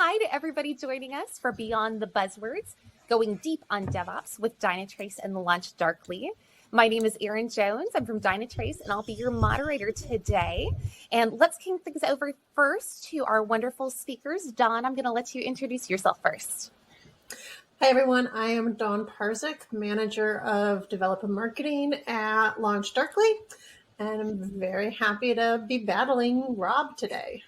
hi to everybody joining us for Beyond the Buzzwords, going deep on DevOps with Dynatrace and LaunchDarkly. My name is Erin Jones. I'm from Dynatrace, and I'll be your moderator today. And let's kick things over first to our wonderful speakers. Dawn, I'm going to let you introduce yourself first. Hi, everyone. I am Dawn Parzych, Manager of Developer Marketing at LaunchDarkly, and I'm very happy to be battling Rob today.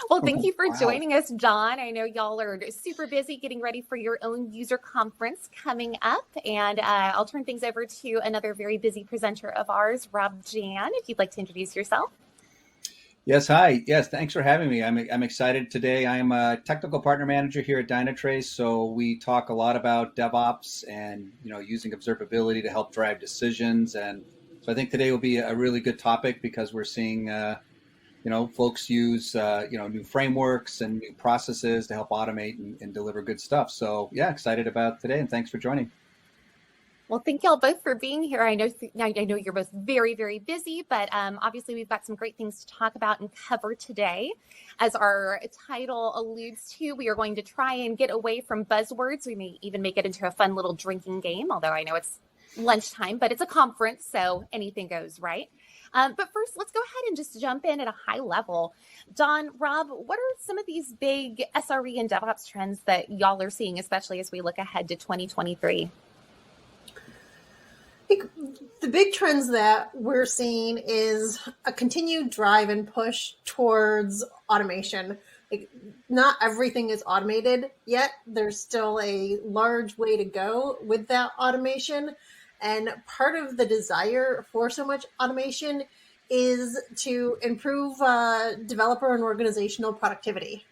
Well, thank you for joining us, Jahn. I know y'all are super busy getting ready for your own user conference coming up, and I'll turn things over to another very busy presenter of ours, Rob Jahn, if you'd like to introduce yourself. Yes, hi. Yes, thanks for having me. I'm excited today. I am a technical partner manager here at Dynatrace, so we talk a lot about DevOps and using observability to help drive decisions. And so I think today will be a really good topic because we're seeing folks use new frameworks and new processes to help automate and deliver good stuff. So yeah, excited about today, and thanks for joining. Well, thank y'all both for being here. I know you're both very, very busy, but obviously we've got some great things to talk about and cover today. As our title alludes to, we are going to try and get away from buzzwords. We may even make it into a fun little drinking game, although I know it's lunchtime, but it's a conference, so anything goes, right? But first, let's go ahead and just jump in at a high level. Dawn, Rob, what are some of these big SRE and DevOps trends that y'all are seeing, especially as we look ahead to 2023? I think the big trends that we're seeing is a continued drive and push towards automation. Like, not everything is automated yet. There's still a large way to go with that automation. And part of the desire for so much automation is to improve developer and organizational productivity.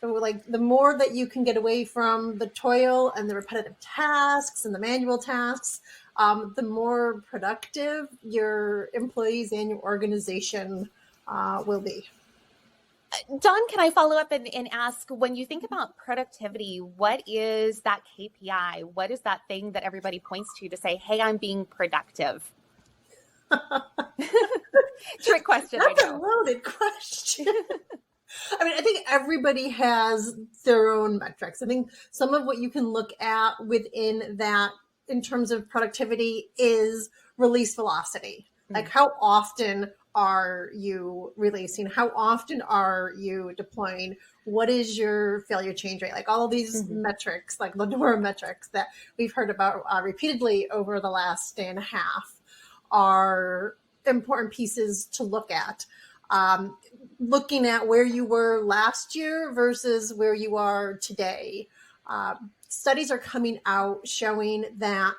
So like the more that you can get away from the toil and the repetitive tasks and the manual tasks, the more productive your employees and your organization will be. Dawn, can I follow up and ask, when you think about productivity, what is that KPI? What is that thing that everybody points to say, hey, I'm being productive? Trick question, That's I know. A loaded question. I mean, I think everybody has their own metrics. I think some of what you can look at within that in terms of productivity is release velocity. Like, how often are you releasing? How often are you deploying? What is your failure change rate? Like all of these metrics, like the Dora metrics that we've heard about repeatedly over the last day and a half, are important pieces to look at. Looking at where you were last year versus where you are today. Studies are coming out showing that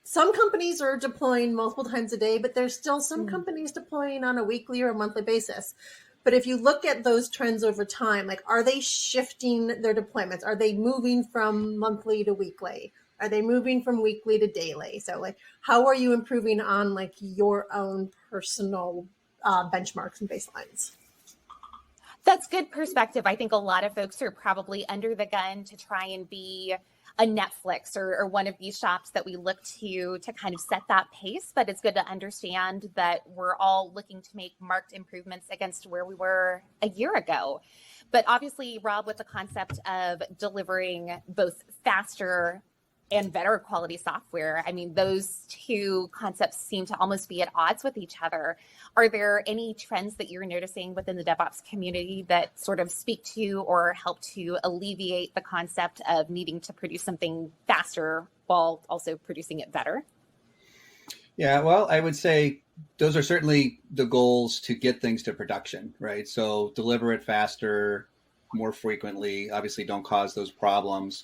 some companies are deploying multiple times a day, but there's still some companies deploying on a weekly or a monthly basis. But if you look at those trends over time, like, are they shifting their deployments? Are they moving from monthly to weekly? Are they moving from weekly to daily? So like, how are you improving on like your own personal benchmarks and baselines? That's good perspective. I think a lot of folks are probably under the gun to try and be a Netflix or one of these shops that we look to kind of set that pace. But it's good to understand that we're all looking to make marked improvements against where we were a year ago. But obviously, Rob, with the concept of delivering both faster and better quality software, I mean, those two concepts seem to almost be at odds with each other. Are there any trends that you're noticing within the DevOps community that sort of speak to or help to alleviate the concept of needing to produce something faster while also producing it better? Yeah, well, I would say those are certainly the goals to get things to production, right? So deliver it faster, more frequently, obviously don't cause those problems.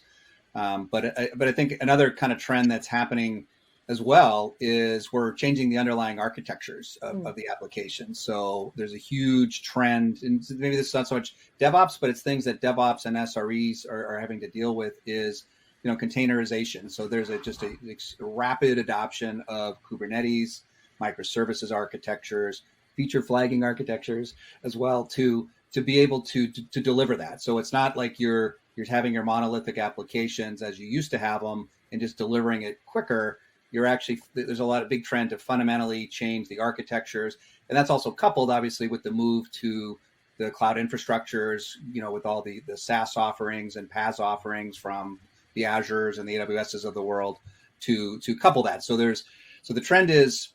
But I think another kind of trend that's happening as well is we're changing the underlying architectures of the application. So there's a huge trend, and maybe this is not so much DevOps, but it's things that DevOps and SREs are having to deal with is, containerization. So there's just a rapid adoption of Kubernetes, microservices architectures, feature flagging architectures as well to be able to deliver that. So it's not like you're having your monolithic applications as you used to have them and just delivering it quicker. There's a big trend to fundamentally change the architectures. And that's also coupled obviously with the move to the cloud infrastructures, with all the SaaS offerings and PaaS offerings from the Azures and the AWSs of the world to couple that. So the trend is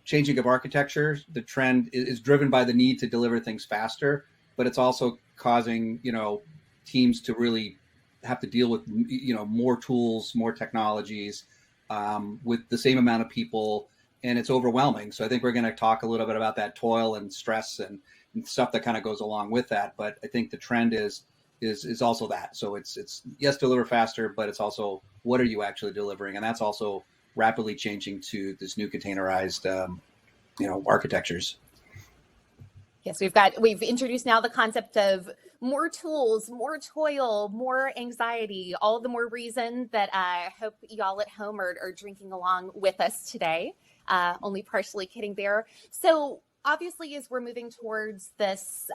changing of architecture. The trend is driven by the need to deliver things faster, but it's also causing, teams to really have to deal with, more tools, more technologies, with the same amount of people, and it's overwhelming. So I think we're going to talk a little bit about that toil and stress and stuff that kind of goes along with that. But I think the trend is also that. So it's yes, deliver faster, but it's also what are you actually delivering, and that's also rapidly changing to this new containerized, architectures. Yes, we've introduced now the concept of more tools, more toil, more anxiety, all the more reason that I hope y'all at home are drinking along with us today. Only partially kidding there. So obviously, as we're moving towards this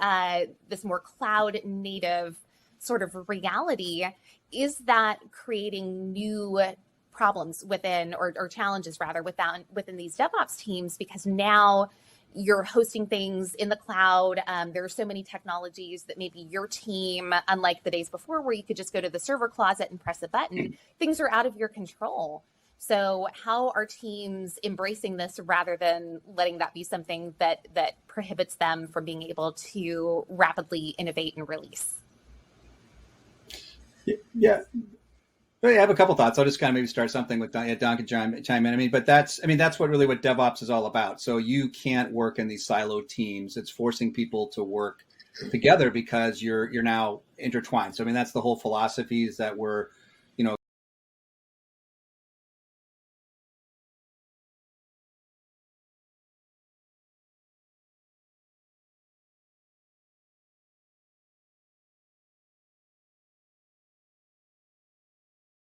more cloud native sort of reality, is that creating new problems within, or challenges rather, within these DevOps teams? Because now you're hosting things in the cloud. There are so many technologies that maybe your team, unlike the days before where you could just go to the server closet and press a button, things are out of your control. So how are teams embracing this rather than letting that be something that prohibits them from being able to rapidly innovate and release? Yeah. I have a couple thoughts. I'll just kind of maybe start something with Don can chime in. But that's what DevOps is all about. So you can't work in these siloed teams. It's forcing people to work together because you're now intertwined. So that's the whole philosophy, is that we're